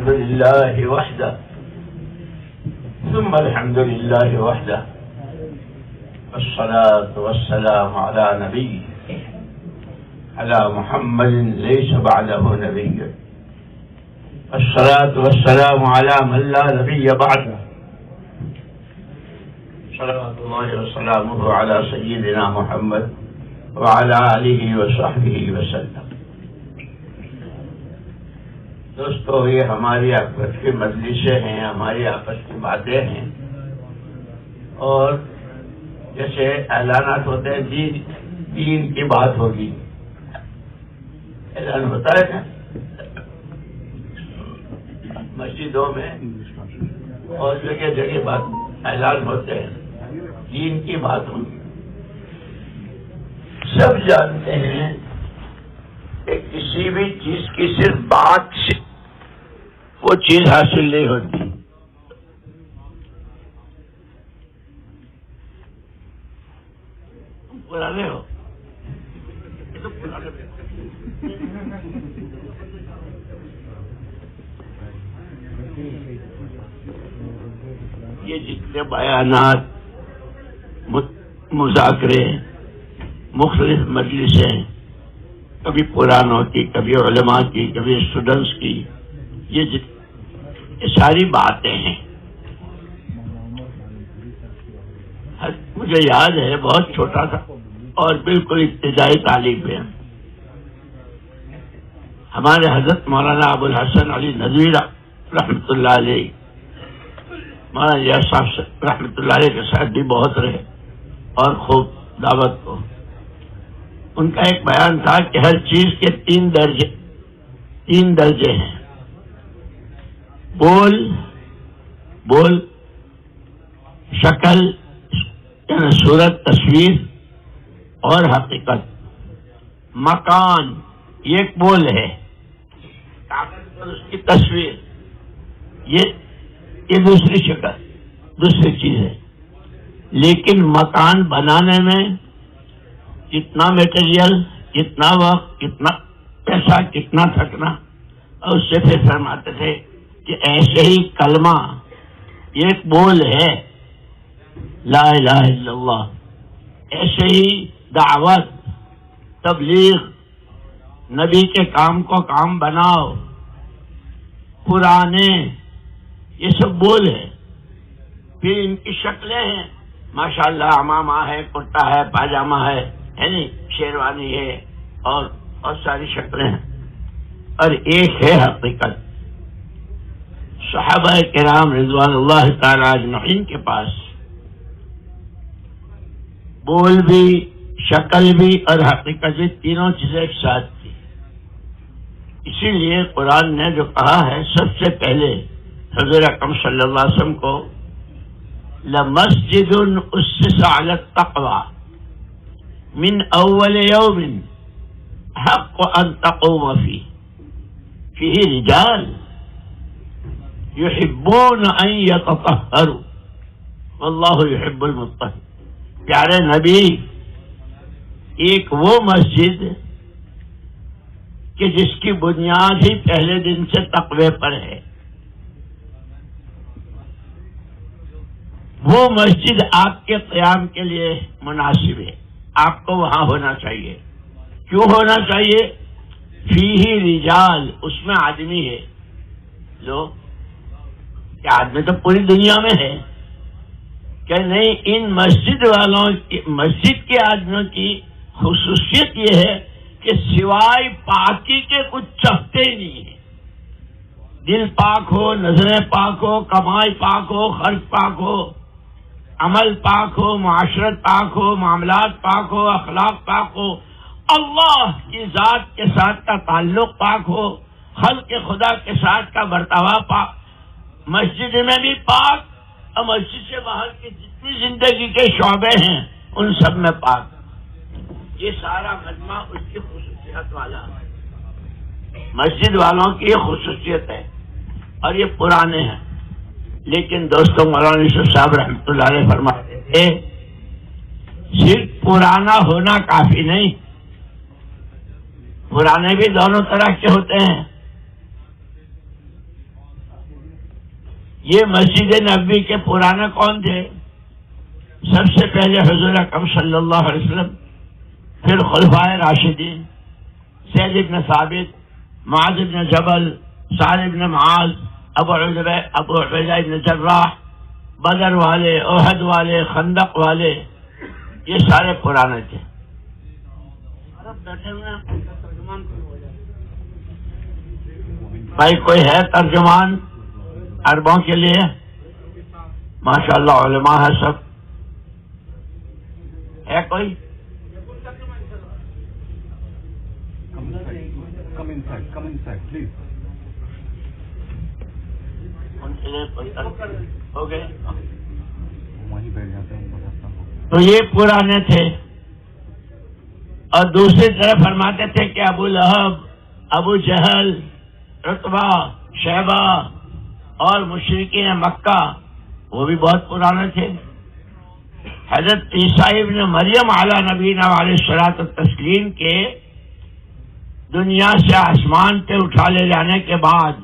الحمد لله وحده ثم الحمد لله وحده والصلاة والسلام على نبيه على محمد ليس بعده نبي الصلاة والسلام على من لا نبي بعده صلوات الله وسلامه على سيدنا محمد وعلى آله وصحبه وسلم. دوستو، یہ ہماری آپس کی مجلسیں ہیں، ہماری آپس کی باتیں ہیں، اور جیسے اعلانات ہوتے ہیں دین کی بات ہوگی، اعلان ہوتا ہے نا مسجدوں میں اور جگہ جگہ بات اعلان ہوتے ہیں، دین کی بات ہوگی. سب جانتے ہیں کہ کسی بھی چیز کی صرف بات سے وہ چیز حاصل نہیں ہوتی. پرانے ہو یہ جتنے بیانات، مذاکرے، مختلف مجلسیں، کبھی پرانوں کی، کبھی علماء کی، کبھی اسٹوڈنٹس کی، یہ ساری باتیں ہیں. مجھے یاد ہے بہت چھوٹا تھا اور بالکل ابتدائی تعلیم میں ہمارے حضرت مولانا ابو الحسن علی ندوی رحمۃ اللہ علیہ، مولانا یار صاحب رحمۃ اللہ علیہ کے ساتھ بھی بہت رہے اور خوب دعوت کو. ان کا ایک بیان تھا کہ ہر چیز کے تین درجے ہیں: بول، شکل یعنی صورت، تصویر، اور حقیقت. مکان یہ ایک بول ہے، اس کی تصویر یہ دوسری شکل، دوسری چیز ہے. لیکن مکان بنانے میں کتنا میٹیریل، کتنا وقت، کتنا پیسہ، کتنا تھکنا. اور اس سے پھر فرماتے تھے کہ ایسے ہی کلمہ ایک بول ہے، لا الہ الا اللہ. ایسے ہی دعوت، تبلیغ، نبی کے کام کو کام بناؤ، پرانے، یہ سب بول ہے. پھر ان کی شکلیں ہیں، ماشاءاللہ عمامہ ہے، کرتا ہے، پاجامہ ہے، یعنی شیروانی ہے، اور بہت ساری شکلیں ہیں. اور ایک ہے حقیقت. صحابہ کرام رضوان اللہ تعالی اجمعین کے پاس بول بھی، شکل بھی اور حقیقت بھی، تینوں چیزیں ایک ساتھ تھی. اسی لیے قرآن نے جو کہا ہے سب سے پہلے حضور اکرم صلی اللہ علیہ وسلم کو، لَمَسْجِدٌ أُسِّسَ عَلَى التَّقْوَى من اول یوم حق ان تقوم فیہ رجال یحبون ان یتطہروا واللہ یحب المطہرین. پیارے نبی، ایک وہ مسجد کہ جس کی بنیاد ہی پہلے دن سے تقوی پر ہے، وہ مسجد آپ کے قیام کے لیے مناسب ہے. آپ کو وہاں ہونا چاہیے. کیوں ہونا چاہیے؟ فیہ رجال، اس میں آدمی ہے. لو کہ آدمی تو پوری دنیا میں ہے، کہ نہیں، ان مسجد والوں کی، مسجد کے آدمیوں کی خصوصیت یہ ہے کہ سوائے پاکی کے کچھ چاہتے ہی نہیں ہے. دل پاک ہو، نظریں پاک ہو، کمائی پاک ہو، خرچ پاک ہو، عمل پاک ہو، معاشرت پاک ہو، معاملات پاک ہو، اخلاق پاک ہو، اللہ کی ذات کے ساتھ کا تعلق پاک ہو، خلق خدا کے ساتھ کا برتاوا پاک. مسجد میں بھی پاک، اور مسجد سے باہر کی جتنی زندگی کے شعبے ہیں ان سب میں پاک. یہ سارا مجمع اس کی خصوصیت والا ہے. مسجد والوں کی یہ خصوصیت ہے، اور یہ پرانے ہیں. لیکن دوستوں، مولانا یوسف صاحب رحمۃ اللہ علیہ فرماتے تھے صرف پرانا ہونا کافی نہیں. پرانے بھی دونوں طرح کے ہوتے ہیں. یہ مسجد نبوی کے پرانے کون تھے؟ سب سے پہلے حضور اکرم صلی اللہ علیہ وسلم، پھر خلفائے راشدین، زید بن ثابت، معاذ بن جبل، سعد بن معاذ، ابو عبیدہ بن جراح، بدر والے، احد والے، خندق والے، یہ سارے پرانے تھے. بھائی کوئی ہے ترجمان عربوں کے لیے؟ ماشاءاللہ علماء ہے سب. ہے کوئی؟ Come inside, please. ان کے لیے کوئی ہو گئے وہیں بیٹھ جاتے ہیں. تو یہ پرانے تھے. اور دوسری طرف فرماتے تھے کہ ابو لہب، ابو جہل، عتبہ، شیبہ اور مشرکین مکہ وہ بھی بہت پرانے تھے. حضرت عیسیٰ ابن مریم علی نبینا علیہ الصلوۃ والتسلیم کے دنیا سے آسمان پہ اٹھا لے جانے کے بعد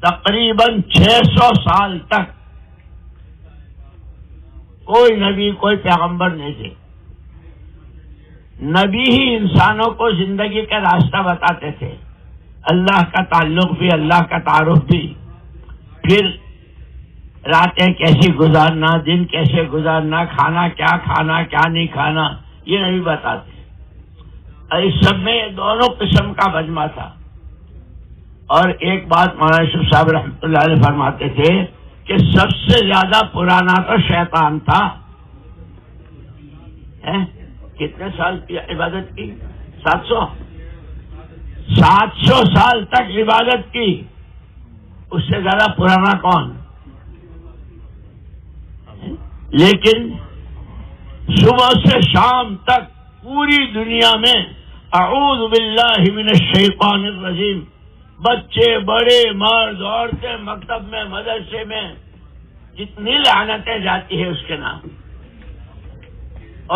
تقریباً 600 سال تک کوئی نبی، کوئی پیغمبر نہیں تھے. نبی ہی انسانوں کو زندگی کا راستہ بتاتے تھے، اللہ کا تعلق بھی، اللہ کا تعارف بھی، پھر راتیں کیسی گزارنا، دن کیسے گزارنا، کھانا کیا نہیں کھانا، یہ نبی بتاتے. اس سب میں یہ دونوں قسم کا مجمع تھا. اور ایک بات مولانا یوسف صاحب رحمۃ اللہ علیہ فرماتے تھے کہ سب سے زیادہ پرانا تو شیطان تھا. کتنے سال کی عبادت کی؟ 700 سال تک عبادت کی. اس سے زیادہ پرانا کون؟ لیکن صبح سے شام تک پوری دنیا میں اعوذ باللہ من الشیطان الرجیم، بچے بڑے مرد عورتیں، مکتب میں مدرسے میں جتنی لعنتیں جاتی ہے اس کے نام.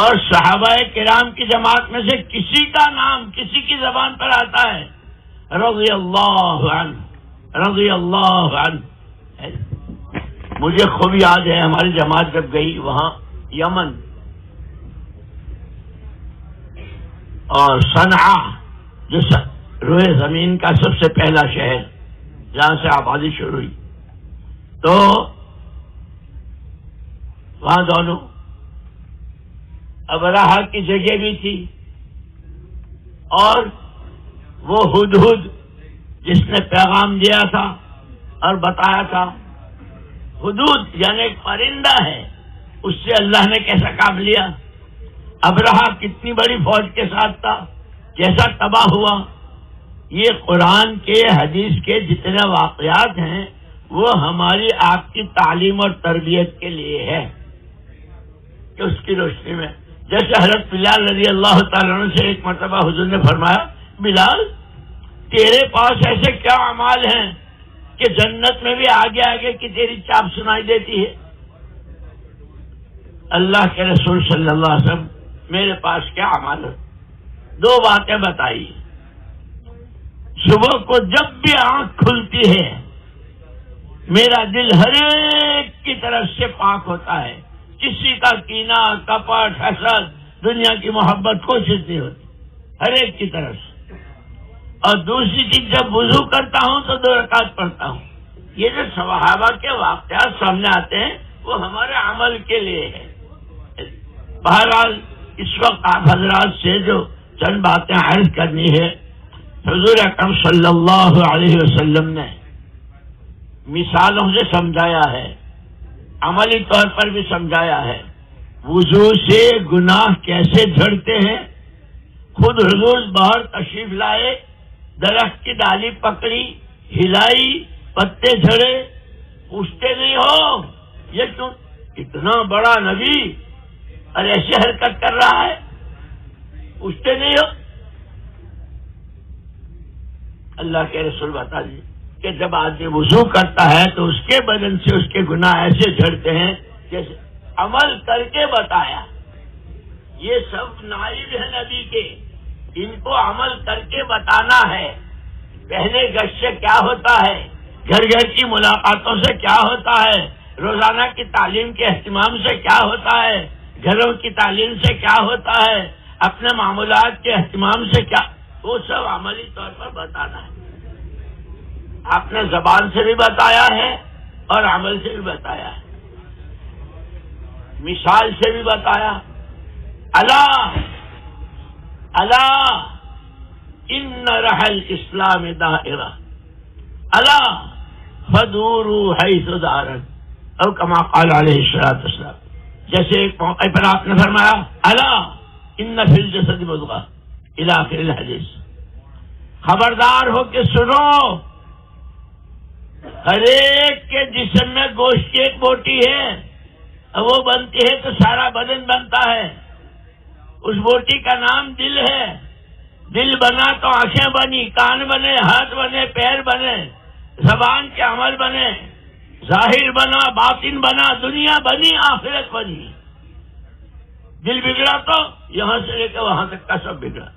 اور صحابہ کرام کی جماعت میں سے کسی کا نام کسی کی زبان پر آتا ہے رضی اللہ عنہ، رضی اللہ عنہ. مجھے خوب یاد ہے ہماری جماعت جب گئی وہاں یمن اور صنعا، جو روئے زمین کا سب سے پہلا شہر جہاں سے آبادی شروع ہوئی، تو وہاں دونوں ابرہہ کی جگہ بھی تھی اور وہ ہدہد جس نے پیغام دیا تھا اور بتایا تھا. ہدہد یعنی ایک پرندہ ہے، اس سے اللہ نے کیسا کام لیا. ابرہہ کتنی بڑی فوج کے ساتھ تھا، کیسا تباہ ہوا. یہ قرآن کے حدیث کے جتنے واقعات ہیں وہ ہماری آپ کی تعلیم اور تربیت کے لیے ہے کہ اس کی روشنی میں، جیسے حضرت بلال رضی اللہ تعالیٰ عنہ سے ایک مرتبہ حضور نے فرمایا، بلال تیرے پاس ایسے کیا اعمال ہیں کہ جنت میں بھی آگے آگے کی تیری چاپ سنائی دیتی ہے؟ اللہ کے رسول صلی اللہ علیہ وسلم میرے پاس کیا اعمال ہے؟ 2 باتیں بتائی. صبح کو جب بھی آنکھ کھلتی ہے میرا دل ہر ایک کی طرف سے پاک ہوتا ہے، کسی کا کینہ، کپٹ، حسد، دنیا کی محبت کوئی نہیں ہوتی، ہر ایک کی طرف سے. اور دوسری چیز جب وضو کرتا ہوں تو 2 رکعت پڑھتا ہوں. یہ جو صحابہ کے واقعات سامنے آتے ہیں وہ ہمارے عمل کے لیے ہے. بہرحال اس وقت آپ حضرات سے جو چند باتیں عرض کرنی ہے، حضور اکرم صلی اللہ علیہ وسلم نے مثالوں سے سمجھایا ہے، عملی طور پر بھی سمجھایا ہے. وضو سے گناہ کیسے جھڑتے ہیں. خود حضور باہر تشریف لائے، درخت کی ڈالی پکڑی، ہلائی، پتے جھڑے، پوچھتے نہیں ہو یہ کیوں، اتنا بڑا نبی اور ایسی حرکت کر رہا ہے، پوچھتے نہیں ہو. اللہ کے رسول بتا دیجیے کہ جب آدمی وضو کرتا ہے تو اس کے بدن سے اس کے گناہ ایسے جھڑتے ہیں جیسے عمل کر کے بتایا. یہ سب نائب ہیں نبی کے، ان کو عمل کر کے بتانا ہے. پہلے گشت سے کیا ہوتا ہے گھر گھر کی ملاقاتوں سے کیا ہوتا ہے، روزانہ کی تعلیم کے اہتمام سے کیا ہوتا ہے، گھروں کی تعلیم سے کیا ہوتا ہے، اپنے معمولات کے اہتمام سے کیا، وہ سب عملی طور پر بتانا ہے. آپ نے زبان سے بھی بتایا ہے اور عمل سے بھی بتایا ہے، مثال سے بھی بتایا. الا ان رحل اسلام دائرہ الا فدوروا حیث دارت، او کما قال علیہ الصلوۃ والسلام. جیسے ایک موقع پر آپ نے فرمایا الا ان فی الجسد مضغہ الی آخر الحدیث، خبردار ہو کہ سنو، ہر ایک کے جسم میں گوشت کی ایک بوٹی ہے، وہ بنتی ہے تو سارا بدن بنتا ہے. اس بوٹی کا نام دل ہے. دل بنا تو آنکھیں بنی، کان بنے، ہاتھ بنے، پیر بنے، زبان کے عمل بنے، ظاہر بنا، باطن بنا، دنیا بنی، آخرت بنی. دل بگڑا تو یہاں سے لے کے وہاں تک کا سب بگڑا.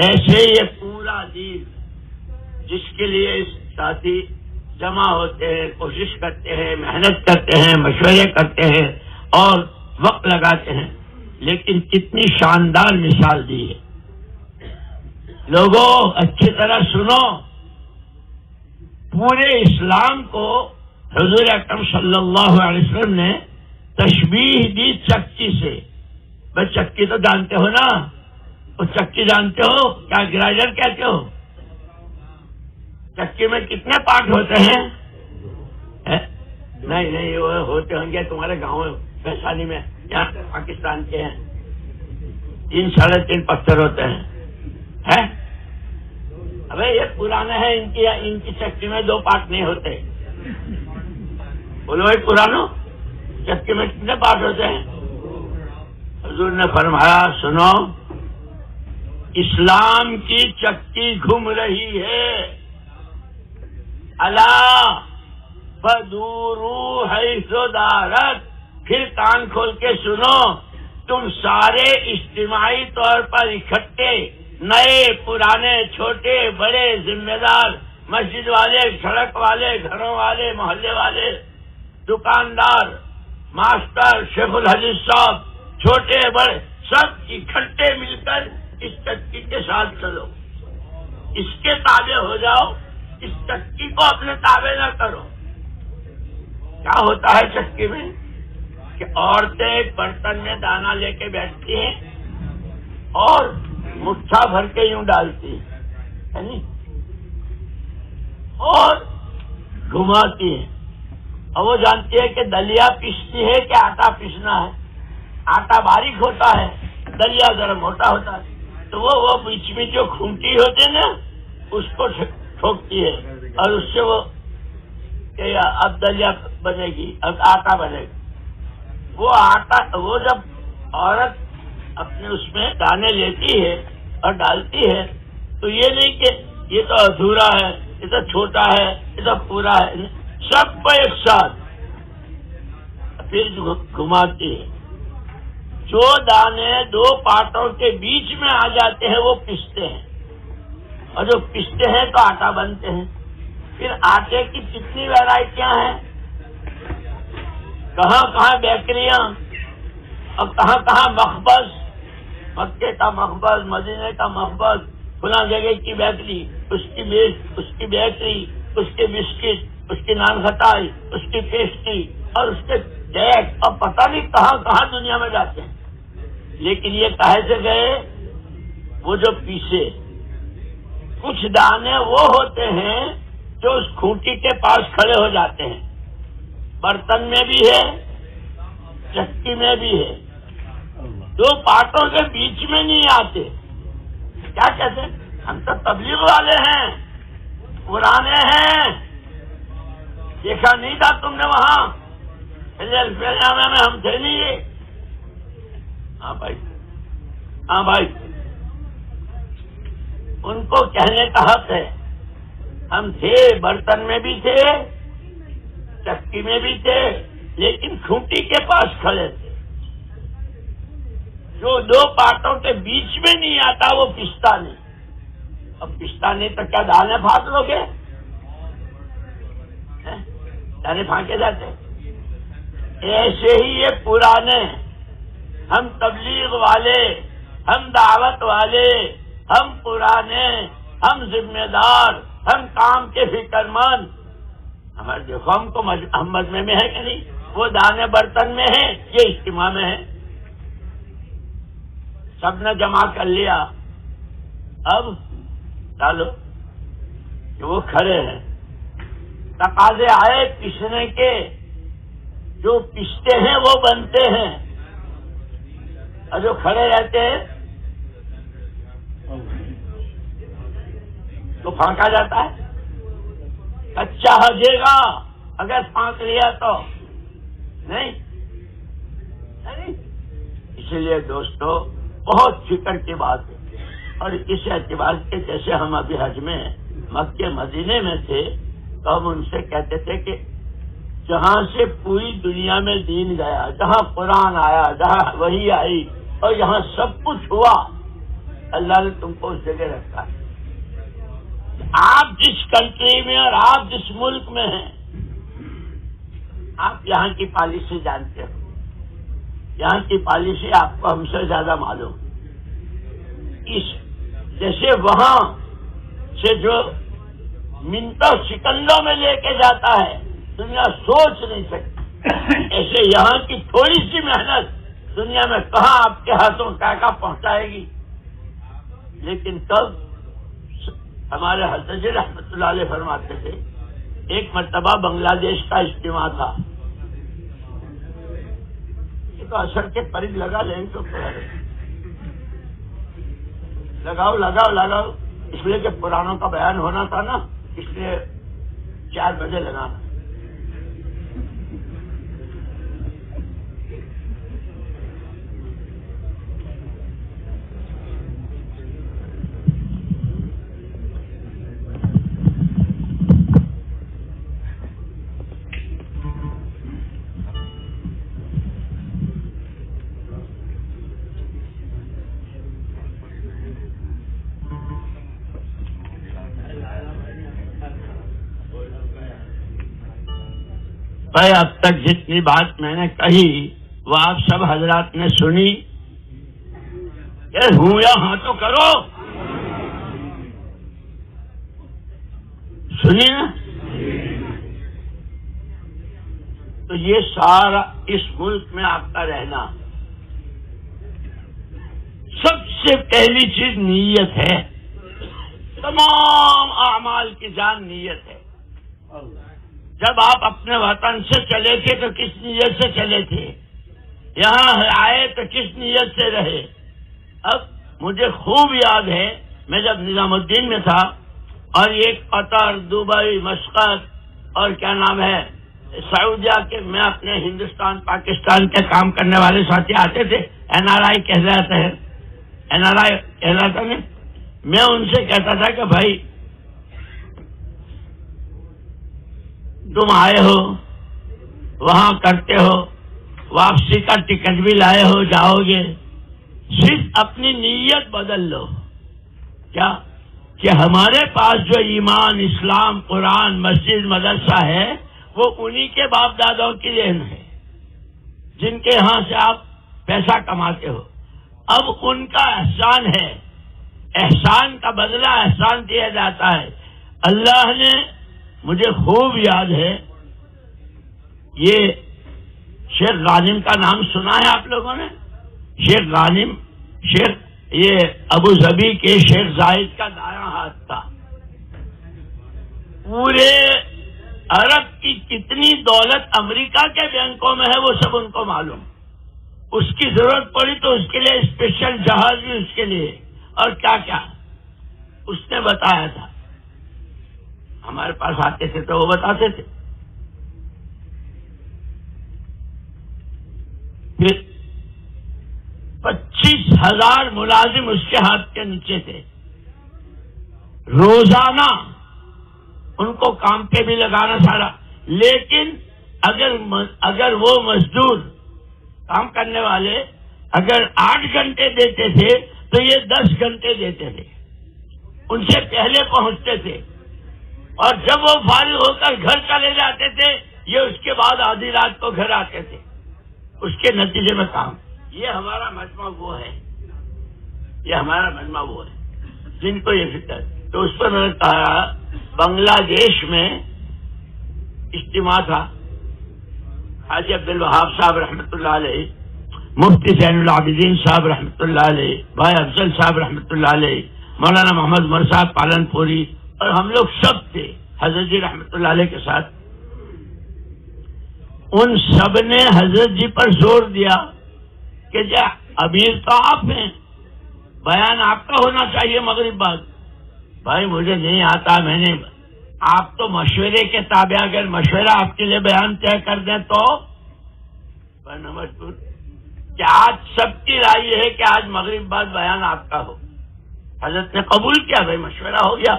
ایسے یہ پورا دین جس کے لیے ساتھی جمع ہوتے ہیں، کوشش کرتے ہیں، محنت کرتے ہیں، مشورے کرتے ہیں اور وقت لگاتے ہیں، لیکن کتنی شاندار مثال دی ہے. لوگوں اچھی طرح سنو، پورے اسلام کو حضور اکرم صلی اللہ علیہ وسلم نے تشبیہ دی چکی سے. بس چکی تو جانتے ہو نا، وہ چکی جانتے ہو کیا گرائنڈر کہتے ہو؟ چکی میں کتنے پارٹ ہوتے ہیں؟ نہیں وہ ہوتے ہوں گے تمہارے گاؤں ویشالی میں، یہاں پاکستان کے ہیں 3 ساڑھے 3 پتھر ہوتے ہیں. ابے یہ پرانے ہیں، ان کی چکی میں 2 پارٹ نہیں ہوتے. بولو بھائی پرانو، چکی میں کتنے پارٹ ہوتے ہیں؟ حضور نے فرمایا سنو، اسلام کی چکی گھوم رہی ہے. الا فدوروا حیث دارت. پھر کان کھول کے سنو، تم سارے اجتماعی طور پر اکٹھے، نئے پرانے، چھوٹے بڑے، ذمہ دار، مسجد والے، سڑک والے، گھروں والے، محلے والے، دکاندار، ماسٹر، شیخ الحدیث صاحب، چھوٹے بڑے، سب اکٹھے مل کر اس چکی کے ساتھ چلو، اس کے تابع ہو جاؤ، اس چکی کو اپنے تابع نہ کرو. کیا ہوتا ہے چکی میں کہ عورتیں ایک برتن میں دانا لے کے بیٹھتی ہیں اور مٹھا بھر کے یوں ڈالتی ہے اور گھماتی ہے، اور وہ جانتی ہے کہ دلیا پیستی ہے کہ آٹا پیسنا ہے. آٹا باریک ہوتا ہے، دلیا ذرا موٹا ہوتا ہے، تو وہ بیچ میں جو کھونٹی ہوتی ہے نا اس کو ٹھوکتی ہے اور اس سے وہ کہ اب دلیا بنے گی، اب آٹا بنے گا. وہ آٹا، وہ جب عورت اپنے اس میں دانے لیتی ہے اور ڈالتی ہے تو یہ نہیں کہ یہ تو ادھورا ہے، یہ تو چھوٹا ہے، یہ تو پورا ہے، سب کو ایک ساتھ پھر گھماتی ہے. جو دانے 2 پارٹوں کے بیچ میں آ جاتے ہیں وہ پستے ہیں، اور جو پستے ہیں تو آٹا بنتے ہیں. پھر آٹے کی کتنی ویرائٹیاں ہیں، کہاں بیکریاں اور کہاں مخبز، مکے کا مخبز، مدینے کا مخبز، فلاں جگہ کی بیکری، اس کی بیکری، اس کے بسکٹ، اس کی نان کھٹائی، اس کی پیسٹری اور اس کے کیک، اور پتہ نہیں کہاں دنیا میں جاتے ہیں. لیکن یہ کہے سے گئے وہ جو پیسے. کچھ دانے وہ ہوتے ہیں جو اس کھوٹی کے پاس کھڑے ہو جاتے ہیں، برتن میں بھی ہے، چکی میں بھی ہے، 2 پارٹوں کے بیچ میں نہیں آتے. کیا کہتے ہیں؟ ہم تو تبلیغ والے ہیں، پرانے ہیں، دیکھا نہیں تھا تم نے وہاں میں ہم تھے نہیں. ہاں بھائی ان کو کہنے کا حق ہے. ہم تھے، برتن میں بھی تھے، چکی میں بھی تھے، لیکن کھوٹی کے پاس کھڑے تھے. جو 2 پارٹوں کے بیچ میں نہیں آتا وہ پستا نہیں. اب پستا نہیں تو کیا دانے پھاٹ لو گے؟ یعنی پھانکے جاتے ہیں. ایسے ہی یہ پرانے، ہم تبلیغ والے، ہم دعوت والے، ہم پرانے، ہم ذمہ دار، ہم کام کے فکر مند. ہمارے دیکھو ہم کو ہم مجمع میں ہے کہ نہیں؟ وہ دانے برتن میں ہے، یہ اجتماع میں ہے. سب نے جمع کر لیا. اب ڈالو کہ وہ کھڑے ہیں، تقاضے آئے پسنے کے، جو پستے ہیں وہ بنتے ہیں، اور جو کھڑے رہتے ہیں تو پھانکا جاتا ہے. کچا ہجے گا اگر پھانک لیا تو نہیں. اس لیے دوستو بہت فکر کی بات ہے. اور اس اعتبار کے جیسے ہم ابھی حج میں مکے مدینے میں تھے تو ہم ان سے کہتے تھے کہ جہاں سے پوری دنیا میں دین گیا، جہاں قرآن آیا، جہاں وحی آئی، اور یہاں سب کچھ ہوا، اللہ نے تم کو اس جگہ رکھا ہے. آپ جس کنٹری میں اور آپ جس ملک میں ہیں، آپ یہاں کی پالیسی جانتے ہو. یہاں کی پالیسی آپ کو ہم سے زیادہ معلوم. جیسے وہاں سے جو منٹوں سیکنڈوں میں لے کے جاتا ہے دنیا سوچ نہیں سکتی، ایسے یہاں کی تھوڑی سی محنت دنیا میں کہاں آپ کے ہاتھوں کیا پہنچائے گی. لیکن تب ہمارے حضرت رحمت اللہ علیہ فرماتے تھے، ایک مرتبہ بنگلہ دیش کا اجتماع تھا. یہ تو اثر کے قریب لگا لیں تو لگاؤ اس لیے کہ پرانوں کا بیان ہونا تھا نا، اس لیے 4 بجے لگانا. بھائی اب تک جتنی بات میں نے کہی وہ آپ سب حضرات نے سنی. ہوں یا ہاں تو کرو. سنی نا؟ تو یہ سارا اس ملک میں آپ کا رہنا، سب سے پہلی چیز نیت ہے. تمام اعمال کی جان نیت ہے. جب آپ اپنے وطن سے چلے تھے تو کس نیت سے چلے تھے؟ یہاں آئے تو کس نیت سے رہے؟ اب مجھے خوب یاد ہے میں جب نظام الدین میں تھا اور ایک قطر، دبئی، مسقط اور کیا نام ہے سعودیہ کے، میں اپنے ہندوستان پاکستان کے کام کرنے والے ساتھی آتے تھے، NRI کہلاتا ہے، NRI کہلاتا ہے. میں ان سے کہتا تھا کہ بھائی تم آئے ہو، وہاں کرتے ہو، واپسی کا ٹکٹ بھی لائے ہو، جاؤ گے، صرف اپنی نیت بدل لو. کیا کہ ہمارے پاس جو ایمان، اسلام، قرآن، مسجد، مدرسہ ہے وہ انہی کے باپ داداؤں کی دین ہے جن کے ہاں سے آپ پیسہ کماتے ہو. اب ان کا احسان ہے، احسان کا بدلہ احسان دیا جاتا ہے. اللہ نے، مجھے خوب یاد ہے، یہ شیخ غانم کا نام سنا ہے آپ لوگوں نے؟ شیخ غانم، شیخ یہ ابو ظبی کے شیخ زاہد کا دایاں ہاتھ تھا. پورے عرب کی کتنی دولت امریکہ کے بینکوں میں ہے وہ سب ان کو معلوم. اس کی ضرورت پڑی تو اس کے لیے اسپیشل جہاز بھی اس کے لیے، اور کیا کیا اس نے بتایا تھا. ہمارے پاس آتے تھے تو وہ بتاتے تھے. پھر 25,000 ملازم اس کے ہاتھ کے نیچے تھے. روزانہ ان کو کام پہ بھی لگانا سارا. لیکن اگر وہ مزدور کام کرنے والے اگر 8 گھنٹے دیتے تھے تو یہ 10 گھنٹے دیتے تھے، ان سے پہلے پہنچتے تھے. اور جب وہ فارغ ہو کر گھر چلے جاتے تھے یہ اس کے بعد آدھی رات کو گھر آتے تھے، اس کے نتیجے میں کام. یہ ہمارا مجمع وہ ہے، یہ ہمارا مجمع وہ ہے جن کو یہ فکر. تو اس پر میں نے کہا بنگلہ دیش میں اجتماع تھا، حاجی عبد الوہاب صاحب رحمۃ اللہ علیہ، مفتی زین العابدین صاحب رحمۃ اللہ علیہ، بھائی افضل صاحب رحمۃ اللہ علیہ، مولانا محمد عمر صاحب پالن پوری، اور ہم لوگ سب تھے حضرت جی رحمۃ اللہ علیہ کے ساتھ. ان سب نے حضرت جی پر زور دیا کہ جی امیر تو آپ ہیں، بیان آپ کا ہونا چاہیے مغرب بعد. بھائی مجھے نہیں آتا، میں نے، آپ تو مشورے کے تابع، اگر مشورہ آپ کے لیے بیان طے کر دیں تو مشہور کہ آج سب کی رائے یہ ہے کہ آج مغرب بعد بیان آپ کا ہو. حضرت نے قبول کیا، بھائی مشورہ ہو گیا.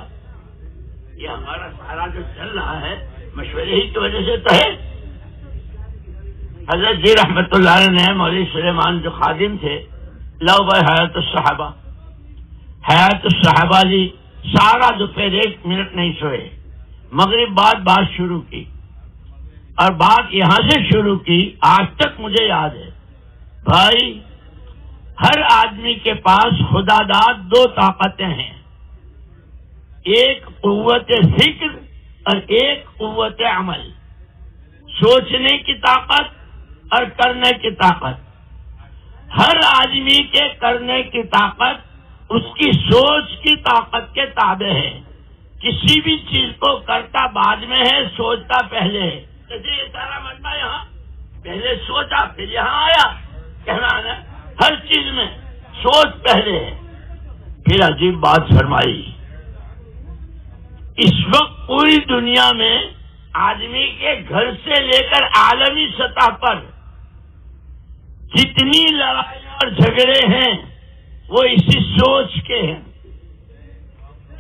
یہ ہمارا سارا جو چل رہا ہے مشورے ہی کی وجہ سے تو ہے. حضرت جی رحمت اللہ علیہ نے مولوی سلیمان جو خادم تھے، لو بھائی حیات الصحابہ، حیات الصحابہ جی سارا دوپہر 1 منٹ نہیں سوئے، مغرب بعد بات شروع کی، اور بات یہاں سے شروع کی، آج تک مجھے یاد ہے. بھائی ہر آدمی کے پاس خدا داد 2 طاقتیں ہیں، ایک قوت فکر اور ایک قوت عمل، سوچنے کی طاقت اور کرنے کی طاقت. ہر آدمی کے کرنے کی طاقت اس کی سوچ کی طاقت کے تابع ہے. کسی بھی چیز کو کرتا بعد میں ہے، سوچتا پہلے ہے. جیسے یہ سارا مجمع یہاں پہلے سوچا پھر یہاں آیا، کہنا ہے ہر چیز میں سوچ پہلے ہے. پھر عجیب بات فرمائی، اس وقت پوری دنیا میں آدمی کے گھر سے لے کر عالمی سطح پر جتنی لڑائیاں اور جھگڑے ہیں وہ اسی سوچ کے ہیں.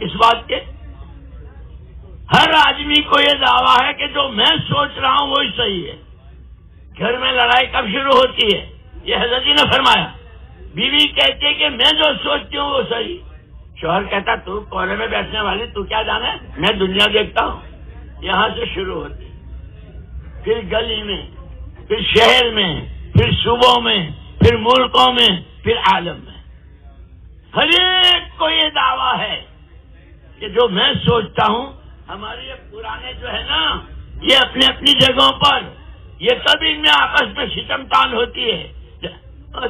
اس بات کے ہر آدمی کو یہ دعویٰ ہے کہ جو میں سوچ رہا ہوں وہی صحیح ہے. گھر میں لڑائی کب شروع ہوتی ہے؟ یہ حضرت جی نے فرمایا. بیوی کہتی ہے کہ میں جو سوچتی ہوں وہ صحیح. شوہر کہتا تو کونے میں بیٹھنے والی تو کیا جانے، میں دنیا دیکھتا ہوں. یہاں سے شروع ہوتی، پھر گلی میں، پھر شہر میں، پھر صوبوں میں، پھر ملکوں میں، پھر عالم میں. ہر ایک کو یہ دعویٰ ہے کہ جو میں سوچتا ہوں. ہمارے یہ پرانے جو ہے نا، یہ اپنی اپنی جگہوں پر، یہ کبھی ان میں آپس میں ستم تان ہوتی ہے.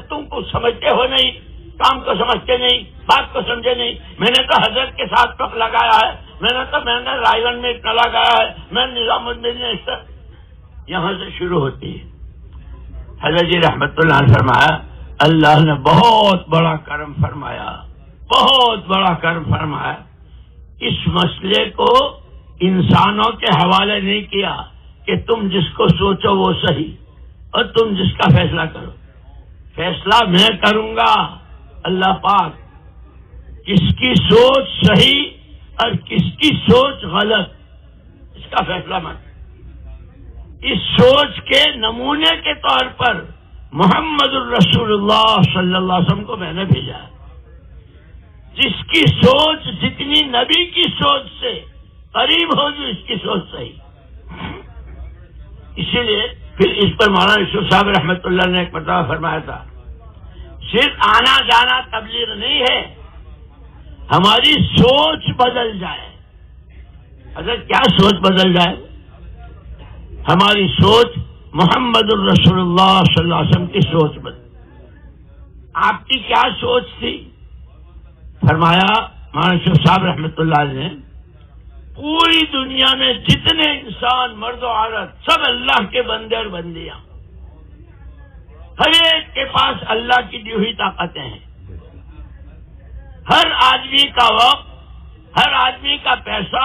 تم کو سمجھتے ہو نہیں، کام کو سمجھتے نہیں، بات کو سمجھے نہیں. میں نے تو حضرت کے ساتھ وقت لگایا ہے، میں نے رائے گنج میں اتنا لگایا ہے، میں نظام الدین نے اس طرح. یہاں سے شروع ہوتی ہے. حضرت جی رحمت اللہ نے فرمایا اللہ نے بہت بڑا کرم فرمایا، بہت بڑا کرم فرمایا. اس مسئلے کو انسانوں کے حوالے نہیں کیا کہ تم جس کو سوچو وہ صحیح اور تم جس کا فیصلہ کرو. فیصلہ میں کروں گا اللہ پاک، کس کی سوچ صحیح اور کس کی سوچ غلط، اس کا فیصلہ میں. اس سوچ کے نمونے کے طور پر محمد الرسول اللہ صلی اللہ علیہ وسلم کو میں نے بھیجا، جس کی سوچ جتنی نبی کی سوچ سے قریب ہوگی اس کی سوچ صحیح. اسی لیے پھر اس پر مولانا یوسف صاحب رحمۃ اللہ نے ایک مرتبہ فرمایا تھا، صرف آنا جانا تبلیغ نہیں ہے، ہماری سوچ بدل جائے. حضرت کیا سوچ بدل جائے؟ ہماری سوچ محمد الرسول اللہ صلی اللہ علیہ وسلم کی سوچ بدل. آپ کی کیا سوچ تھی؟ فرمایا مولانا یوسف صاحب رحمۃ اللہ علیہ نے، پوری دنیا میں جتنے انسان مرد و عورت سب اللہ کے بندے اور بندیاں، ہر ایک کے پاس اللہ کی دی ہوئی طاقتیں ہیں. ہر آدمی کا وقت، ہر آدمی کا پیسہ،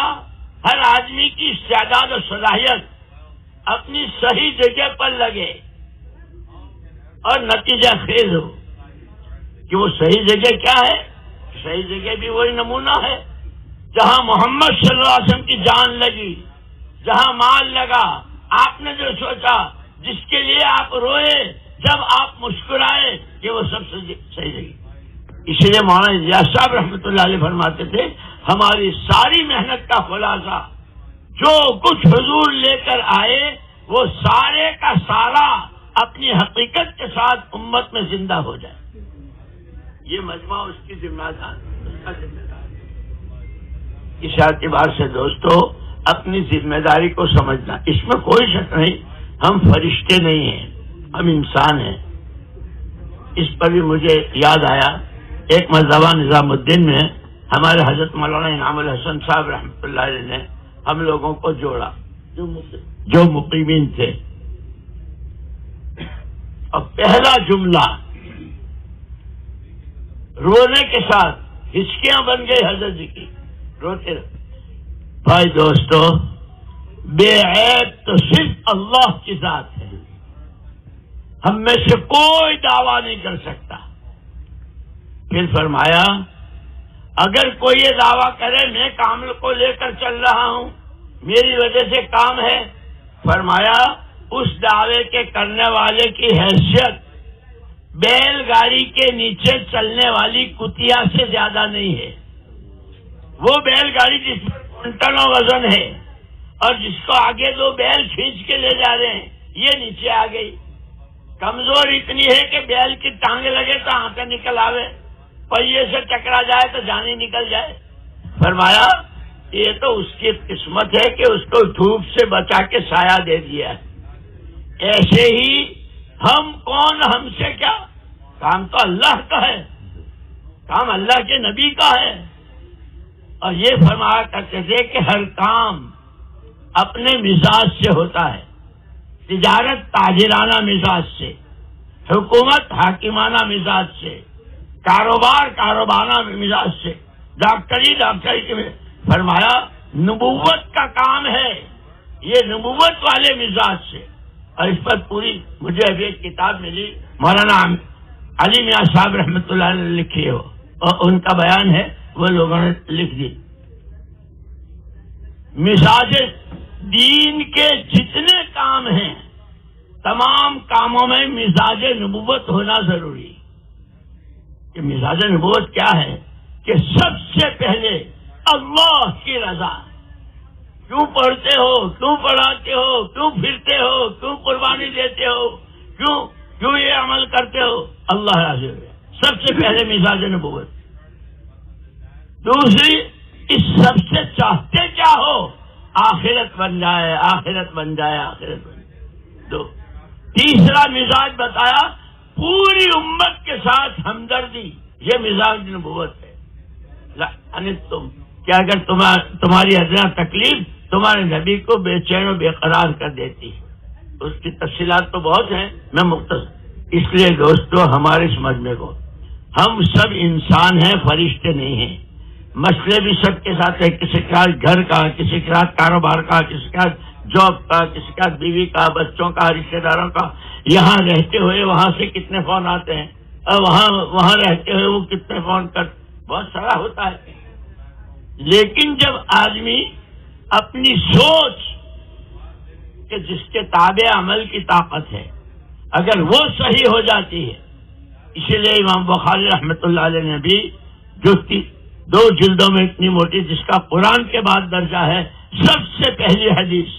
ہر آدمی کی استعداد و صلاحیت اپنی صحیح جگہ پر لگے اور نتیجہ خیز ہو. کہ وہ صحیح جگہ کیا ہے؟ صحیح جگہ بھی وہی نمونہ ہے جہاں محمد صلی اللہ علیہ وسلم کی جان لگی، جہاں مال لگا، آپ نے جو سوچا، جس کے لیے آپ روئے، جب آپ مسکرائے، کہ وہ سب سے صحیح جگہ. اسی لیے مولانا الیاس صاحب رحمۃ اللہ علیہ فرماتے تھے ہماری ساری محنت کا خلاصہ جو کچھ حضور لے کر آئے وہ سارے کا سارا اپنی حقیقت کے ساتھ امت میں زندہ ہو جائے. یہ مجمع اس کی ذمہ دار. اس اعتبار سے دوستو اپنی ذمہ داری کو سمجھنا، اس میں کوئی شک نہیں ہم فرشتے نہیں ہیں، ہم انسان ہیں. اس پر بھی مجھے یاد آیا، ایک مرتبہ نظام الدین میں ہمارے حضرت مولانا انعام الحسن صاحب رحمۃ اللہ علیہ نے ہم لوگوں کو جوڑا جو مقیمین تھے، اور پہلا جملہ رونے کے ساتھ ہچکیاں بن گئی حضرت جی کی، روتے رہے. بھائی دوستو، بے عیب تو صرف اللہ کی ذات ہے، ہم میں سے کوئی دعویٰ نہیں کر سکتا. پھر فرمایا اگر کوئی یہ دعویٰ کرے میں کامل کو لے کر چل رہا ہوں، میری وجہ سے کام ہے، فرمایا اس دعوے کے کرنے والے کی حیثیت بیل گاڑی کے نیچے چلنے والی کتیا سے زیادہ نہیں ہے. وہ بیل گاڑی جس پر کنٹنوں وزن ہے اور جس کو آگے دو بیل کھینچ کے لے جا رہے ہیں، یہ نیچے آ گئی، کمزور اتنی ہے کہ بیل کی ٹانگیں لگے تو آنکھیں نکل آوے، پہیے سے ٹکرا جائے تو جانی نکل جائے. فرمایا یہ تو اس کی قسمت ہے کہ اس کو دھوپ سے بچا کے سایہ دے دیا. ایسے ہی ہم کون، ہم سے کیا، کام تو اللہ کا ہے، کام اللہ کے نبی کا ہے. اور یہ فرمایا کرتے تھے کہ ہر کام اپنے مزاج سے ہوتا ہے. تجارت تاجرانہ مزاج سے، حکومت حاکمانہ مزاج سے، کاروبار کاروبارانہ مزاج سے، ڈاکٹری کے. فرمایا نبوت کا کام ہے یہ نبوت والے مزاج سے. اور اس پر پوری مجھے ابھی ایک کتاب ملی، مولانا علی میاں صاحب رحمۃ اللہ علیہ نے لکھی ہو، اور ان کا بیان ہے، وہ لوگوں نے لکھ دی. مزاج دین کے جتنے کام ہیں تمام کاموں میں مزاج نبوت ہونا ضروری. کہ مزاج نبوت کیا ہے کہ سب سے پہلے اللہ کی رضا. کیوں پڑھتے ہو، کیوں پڑھاتے ہو، کیوں پھرتے ہو، کیوں قربانی دیتے ہو، کیوں یہ عمل کرتے ہو، اللہ راضی ہو گیا. سب سے پہلے مزاج نبوت. دوسری، اس سب سے چاہتے کیا ہو، آخرت بن جائے، آخرت بن جائے، آخرت بن جائے. دو، تیسرا مزاج بتایا پوری امت کے ساتھ ہمدردی. یہ مزاج نبوت ہے. یعنی تم کہ اگر تمہاری ادنا تکلیف تمہارے نبی کو بے چین و بے قرار کر دیتی. اس کی تفصیلات تو بہت ہیں، میں مختصر. اس لیے دوستو ہمارے اس مجمع کو، ہم سب انسان ہیں، فرشتے نہیں ہیں. مسئلے بھی سب کے ساتھ ہے، کسی کا گھر کا، کسی کا کاروبار کا، کسی کا جاب کا، کسی کا بیوی کا، بچوں کا، رشتے داروں کا. یہاں رہتے ہوئے وہاں سے کتنے فون آتے ہیں، اور وہاں رہتے ہوئے وہ کتنے فون بہت سارا ہوتا ہے. لیکن جب آدمی اپنی سوچ کہ جس کے تابع عمل کی طاقت ہے اگر وہ صحیح ہو جاتی ہے، اسی لیے امام بخاری رحمۃ اللہ علیہ نے بھی جو 2 جلدوں میں اتنی موٹی، جس کا قرآن کے بعد درجہ ہے، سب سے پہلی حدیث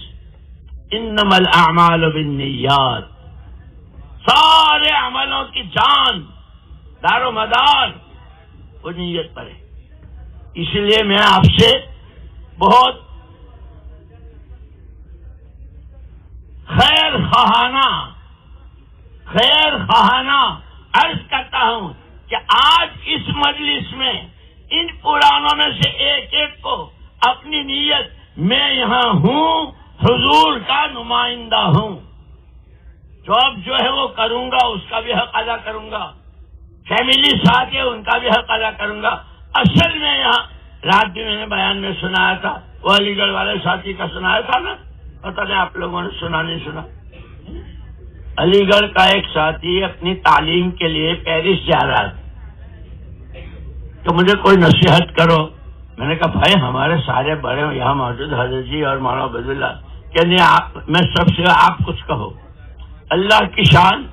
انما الاعمال بالنیات، سارے عملوں کی جان دار و مدار وہ نیت پر ہے. اس لیے میں آپ سے بہت خیر خواہانہ عرض کرتا ہوں کہ آج اس مجلس میں ان پرانوں میں سے ایک ایک کو اپنی نیت، میں یہاں ہوں، حضور کا نمائندہ ہوں، جاب جو ہے وہ کروں گا، اس کا بھی حق ادا کروں گا، فیملی ساتھ ہے ان کا بھی حق ادا کروں گا. اصل میں یہاں رات بھی میں نے بیان میں سنایا تھا، وہ علی گڑھ والے ساتھی کا سنایا تھا نا، پتہ نہیں آپ لوگوں نے سنا نہیں سنا. علی گڑھ کا ایک ساتھی اپنی تعلیم کے لیے پیرس جا رہا تھا، تو مجھے کوئی نصیحت کرو. میں نے کہا بھائی ہمارے سارے بڑے یہاں موجود حضرت جی اور مولانا عبد اللہ کہ نہیں، میں سب سے آپ کچھ کہو. اللہ کی شان.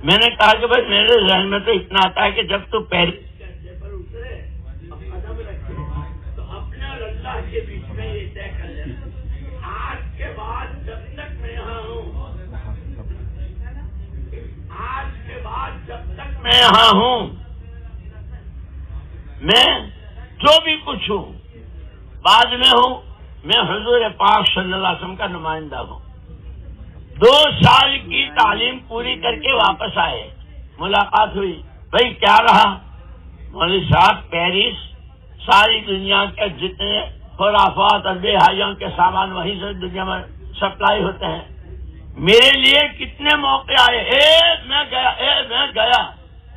میں نے کہا کہ بھائی میرے ذہن میں تو اتنا آتا ہے کہ جب تو پیرس پر اترے قدم رکھے تو اپنے اور اللہ کے بیچ میں یہ طے کر لینا، آج کے بعد جب تک میں یہاں میں یہاں ہوں، میں جو بھی کچھ ہوں، بعد میں ہوں، میں حضور پاک صلی اللہ علیہ وسلم کا نمائندہ ہوں۔ 2 سال کی تعلیم پوری کر کے واپس آئے، ملاقات ہوئی، بھائی کیا رہا؟ مولوی صاحب پیرس ساری دنیا کے جتنے خرافات اور بے حیاؤں کے سامان وہیں سے دنیا میں سپلائی ہوتے ہیں، میرے لیے کتنے موقع آئے، میں گیا،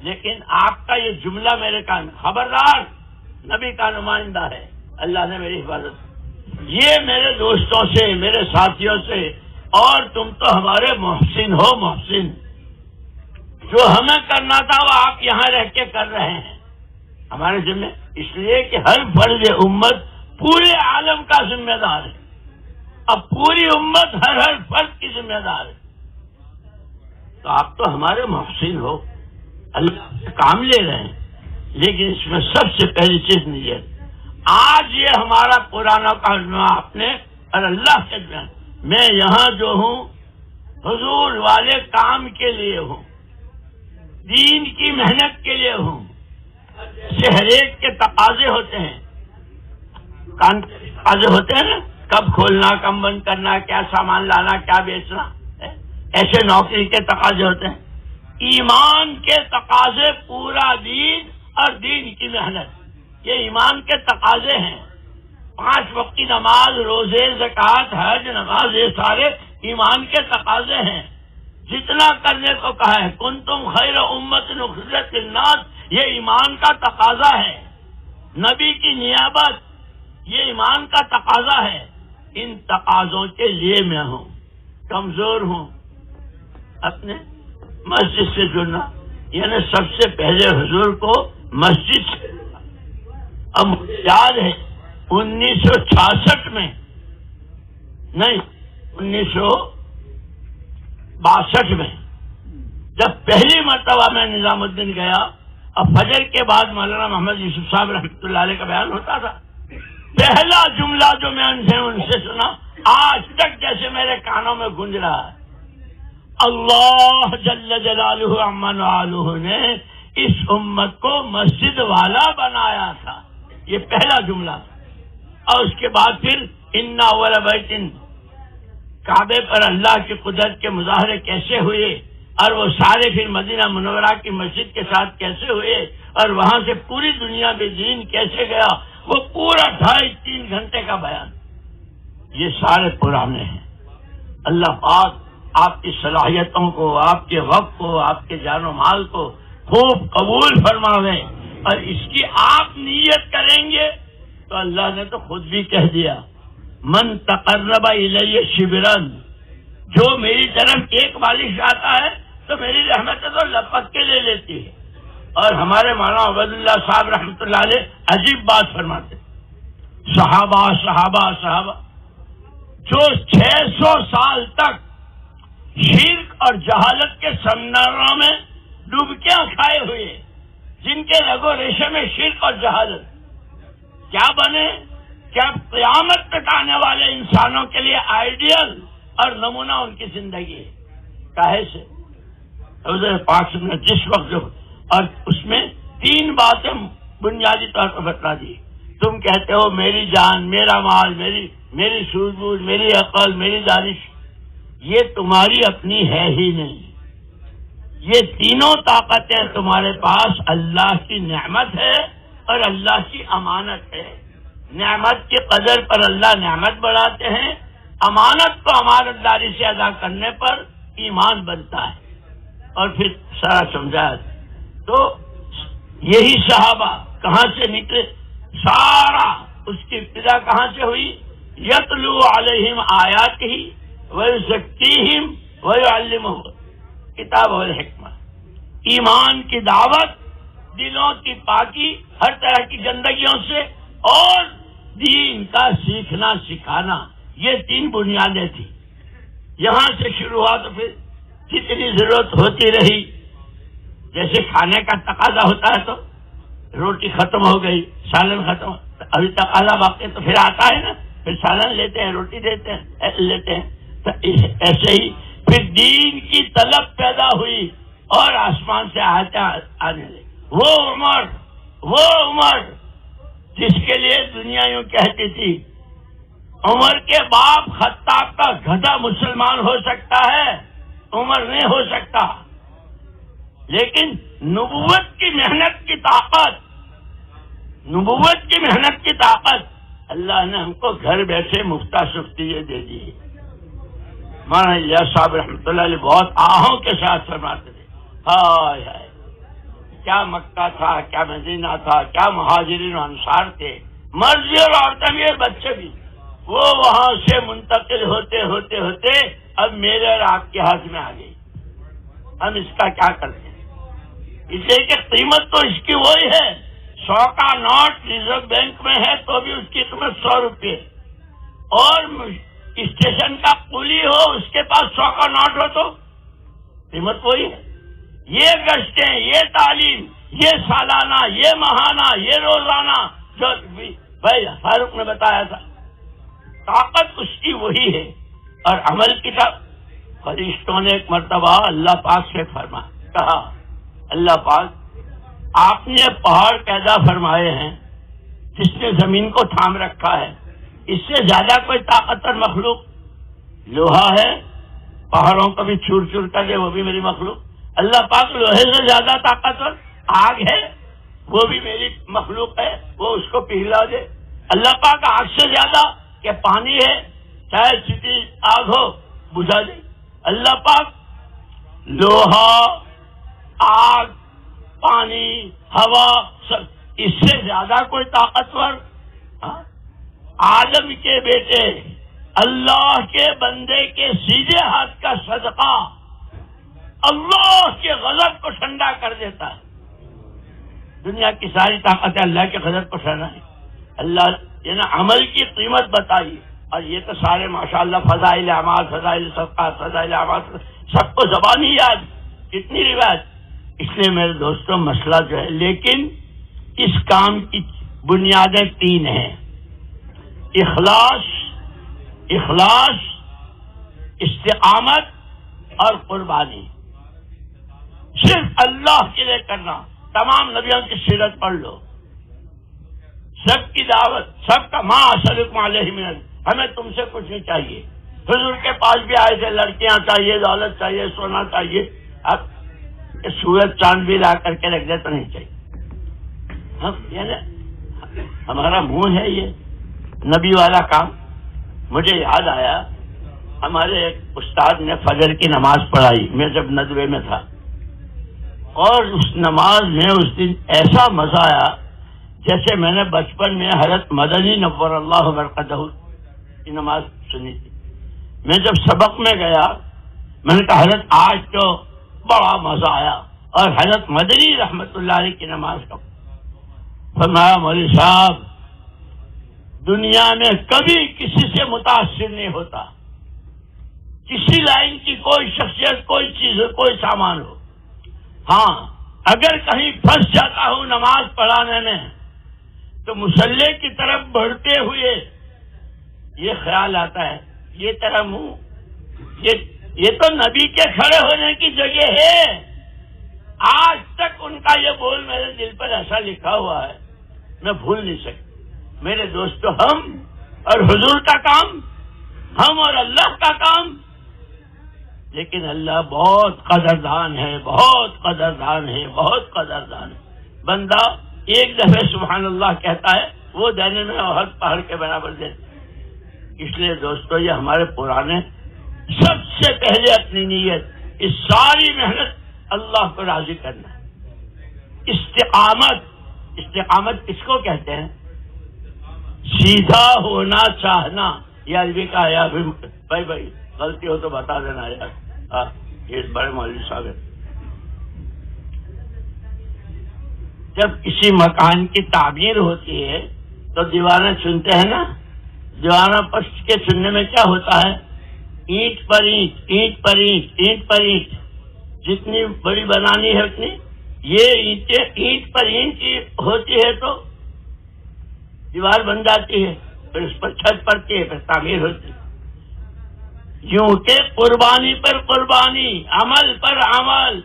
لیکن آپ کا یہ جملہ میرے کان میں، خبردار نبی کا نمائندہ ہے، اللہ نے میری حفاظت، یہ میرے دوستوں سے، میرے ساتھیوں سے، اور تم تو ہمارے محسن ہو، محسن، جو ہمیں کرنا تھا وہ آپ یہاں رہ کے کر رہے ہیں ہمارے ذمہ، اس لیے کہ ہر فرد امت پورے عالم کا ذمہ دار ہے، اب پوری امت ہر فرد کی ذمہ دار ہے، تو آپ تو ہمارے محسن ہو، اللہ سے کام لے رہے ہیں، لیکن اس میں سب سے پہلی چیز نیت۔ آج یہ ہمارا پرانا کام آپ نے اور اللہ کے بیان، میں یہاں جو ہوں حضور والے کام کے لیے ہوں، دین کی محنت کے لیے ہوں، سے ہر ایک کے تقاضے ہوتے ہیں، کام کے تقاضے ہوتے ہیں نا، کب کھولنا، کب بند کرنا، کیا سامان لانا، کیا بیچنا، ایسے نوکری کے تقاضے ہوتے ہیں، ایمان کے تقاضے، پورا دین اور دین کی محنت، یہ ایمان کے تقاضے ہیں، 5 وقت کی نماز، روزے، زکوٰۃ، حج، نماز، یہ سارے ایمان کے تقاضے ہیں، جتنا کرنے کو کہا ہے، کنتم خیر امت اخرجت للناس، یہ ایمان کا تقاضا ہے، نبی کی نیابت، یہ ایمان کا تقاضا ہے، ان تقاضوں کے لیے میں ہوں، کمزور ہوں، اپنے مسجد سے جڑنا، یعنی سب سے پہلے حضور کو مسجد سے، اب مجھے یاد ہے 1966 میں، نہیں 1962 میں، جب پہلی مرتبہ میں نظام الدین گیا، اب فجر کے بعد مولانا محمد یوسف صاحب رحمۃ اللہ علیہ کا بیان ہوتا تھا، پہلا جملہ جو میں ان سے سنا، آج تک جیسے میرے کانوں میں گونج رہا ہے، اللہ جل جلالہ عما نوالہ نے اس امت کو مسجد والا بنایا تھا، یہ پہلا جملہ تھا، اور اس کے بعد پھر انا اول بیت، کعبے پر اللہ کی قدرت کے مظاہرے کیسے ہوئے، اور وہ سارے پھر مدینہ منورہ کی مسجد کے ساتھ کیسے ہوئے، اور وہاں سے پوری دنیا میں دین کیسے گیا، وہ پورا 2.5-3 گھنٹے کا بیان، یہ سارے پرانے ہیں۔ اللہ پاک آپ کی صلاحیتوں کو، آپ کے وقت کو، آپ کے جان و مال کو خوب قبول فرماوے، اور اس کی آپ نیت کریں گے تو اللہ نے تو خود بھی کہہ دیا، من تقرب الی شبرن، جو میری طرف ایک بالش آتا ہے تو میری رحمت تو لپک کے لے لیتی ہے۔ اور ہمارے مولانا عبید اللہ صاحب رحمۃ اللہ علیہ عجیب بات فرماتے، صحابہ جو 600 سال تک شرک اور جہالت کے سمندروں میں ڈوبکیاں کھائے ہوئے، جن کے رگ و ریشے میں شرک اور جہالت، کیا بنے؟ کیا قیامت تک آنے والے انسانوں کے لیے آئیڈیل اور نمونہ ان کی زندگی ہے، کاہے سے حضور پاک نے جس وقت جو، اور اس میں 3 باتیں بنیادی طور پر بتلا دی، تم کہتے ہو میری جان، میرا مال، میری سوجھ بوجھ، میری عقل، میری دانش، یہ تمہاری اپنی ہے ہی نہیں، یہ تینوں طاقتیں تمہارے پاس اللہ کی نعمت ہے اور اللہ کی امانت ہے۔ نعمت کی قدر پر اللہ نعمت بڑھاتے ہیں، امانت کو امانت داری سے ادا کرنے پر ایمان بنتا ہے، اور پھر سارا سمجھایا۔ تو یہی صحابہ کہاں سے نکلے، سارا اس کی ابتدا کہاں سے ہوئی، یتلو علیہم آیاتہ ویزکیہم ویعلمہم کتاب والحکمہ، ایمان کی دعوت، دلوں کی پاکی ہر طرح کی گندگیوں سے، اور دین کا سیکھنا سکھانا، یہ 3 بنیادیں تھی۔ یہاں سے شروع ہوا تو پھر جتنی ضرورت ہوتی رہی، جیسے کھانے کا تقاضا ہوتا ہے تو روٹی ختم ہو گئی، سالن ختم، ابھی تقاضا باقی تو پھر آتا ہے نا، پھر سالن لیتے ہیں، روٹی لیتے ہیں، تو ایسے ہی پھر دین کی طلب پیدا ہوئی، اور آسمان سے آنے لگے. وہ عمر جس کے لیے دنیا یوں کہتی تھی عمر کے باپ خطاب کا گدھا مسلمان ہو سکتا ہے، عمر نہیں ہو سکتا. لیکن نبوت کی محنت کی طاقت اللہ نے ہم کو گھر بیٹھے مفتہ شفتیے دے دی. مولانا الیاس صاحب رحمۃ اللہ علیہ بہت آہوں کے ساتھ فرماتے تھے، ہائے ہائے کیا مکہ تھا، کیا مدینہ تھا، کیا مہاجرین و انصار تھے، مرضی اور عورتیں بھی بچے بھی. وہ وہاں سے منتقل ہوتے ہوتے ہوتے اب میرے اور آپ کے ہاتھ میں آ گئی. ہم اس کا کیا کرتے ہیں؟ اس لیے کہ قیمت تو اس کی وہی ہے. 100 کا نوٹ ریزرو بینک میں ہے تو بھی اس کی قیمت 100 روپے، اور اسٹیشن کا قولی ہو اس کے پاس 100 کا نوٹ ہو تو قیمت وہی ہے. یہ گشتیں، یہ تعلیم، یہ سالانہ، یہ ماہانہ، یہ روزانہ جو بھائی فاروق نے بتایا تھا، طاقت اس کی وہی ہے. اور عمل کی طرف فرشتوں نے ایک مرتبہ اللہ پاک سے کہا، اللہ پاک آپ نے پہاڑ پیدا فرمائے ہیں جس نے زمین کو تھام رکھا ہے، اس سے زیادہ کوئی طاقتور مخلوق؟ لوہا ہے پہاڑوں کو بھی چور چور کر دے، وہ بھی میری مخلوق. اللہ پاک لوہے سے زیادہ طاقتور آگ ہے، وہ بھی میری مخلوق ہے، وہ اس کو پگھلا دے. اللہ پاک آگ سے زیادہ کہ پانی ہے، چاہے سیدھی آگ ہو بجھا دے. اللہ پاک لوہا، آگ، پانی، ہوا، سب اس سے زیادہ کوئی طاقتور؟ آدم کے بیٹے اللہ کے بندے کے سیدھے ہاتھ کا صدقہ اللہ کے غضب کو ٹھنڈا کر دیتا ہے. دنیا کی ساری طاقت اللہ کے غضب کو ٹھنڈا ہے. اللہ نے عمل کی قیمت بتائی، اور یہ تو سارے ماشاءاللہ فضائل اعمال، فضائل صدقات، فضائل اعمال سب کو زبانی یاد، کتنی روایت. اس لیے میرے دوستوں مسئلہ جو ہے، لیکن اس کام کی بنیادیں 3 ہیں: اخلاص، استقامت اور قربانی. صرف اللہ کے لیے کرنا. تمام نبیوں کی سیرت پڑھ لو، سب کی دعوت، سب کا ما اسألکم علیہ من اجر، ہمیں تم سے کچھ نہیں چاہیے. حضور کے پاس بھی آئے تھے، لڑکیاں چاہیے، دولت چاہیے، سونا چاہیے. اب سورج چاند بھی لا کر کے رکھ دے تو نہیں چاہیے. ہمارا منہ ہے یہ نبی والا کام. مجھے یاد آیا ہمارے ایک استاد نے فجر کی نماز پڑھائی، میں جب ندوے میں تھا، اور اس نماز میں اس دن ایسا مزہ آیا جیسے میں نے بچپن میں حضرت مدنی نور اللہ برکتہ کی نماز سنی تھی. میں جب سبق میں گیا میں نے کہا حضرت آج تو بڑا مزہ آیا، اور حضرت مدنی رحمت اللہ علیہ کی نماز کا فرمایا، مولوی صاحب دنیا میں کبھی کسی سے متاثر نہیں ہوتا، کسی لائن کی کوئی شخصیت، کوئی چیز ہو، کوئی سامان ہو. ہاں اگر کہیں پھنس جاتا ہوں نماز پڑھانے میں تو مصلی کی طرف بڑھتے ہوئے یہ خیال آتا ہے، یہ تیرا منہ، یہ تو نبی کے کھڑے ہونے کی جگہ ہے. آج تک ان کا یہ بول میرے دل پر ایسا لکھا ہوا ہے، میں بھول نہیں سکتا. میرے دوستو، ہم اور حضور کا کام، ہم اور اللہ کا کام. لیکن اللہ بہت قدردان ہے، بہت قدردان ہے، بہت قدردان ہے. بندہ ایک دفعہ سبحان اللہ کہتا ہے، وہ دینے میں احد پہاڑ کے برابر دیتا. اس لیے دوستو یہ ہمارے پرانے سب سے پہلے اپنی نیت، اس ساری محنت اللہ کو راضی کرنا. استقامت کس کو کہتے ہیں؟ سیدھا ہونا چاہنا. یہ عربی کا ہے. بھائی غلطی ہو تو بتا دینا یار. یہ بڑے مولوی صاحب ہیں. جب کسی مکان کی تعمیر ہوتی ہے تو دیواریں چنتے ہیں نا. دیواروں پر کے چننے میں کیا ہوتا ہے؟ اینٹ پر اینٹ، اینٹ پر اینٹ، اینٹ پر اینٹ. جتنی بڑی بنانی ہے اتنی یہ اینٹیں اینٹ پر اینٹ ہوتی ہے تو دیوار بن جاتی ہے، پھر اس پر چھت پڑتی ہے، پھر تعمیر ہوتی ہے. یوں کہ قربانی پر قربانی، عمل پر عمل.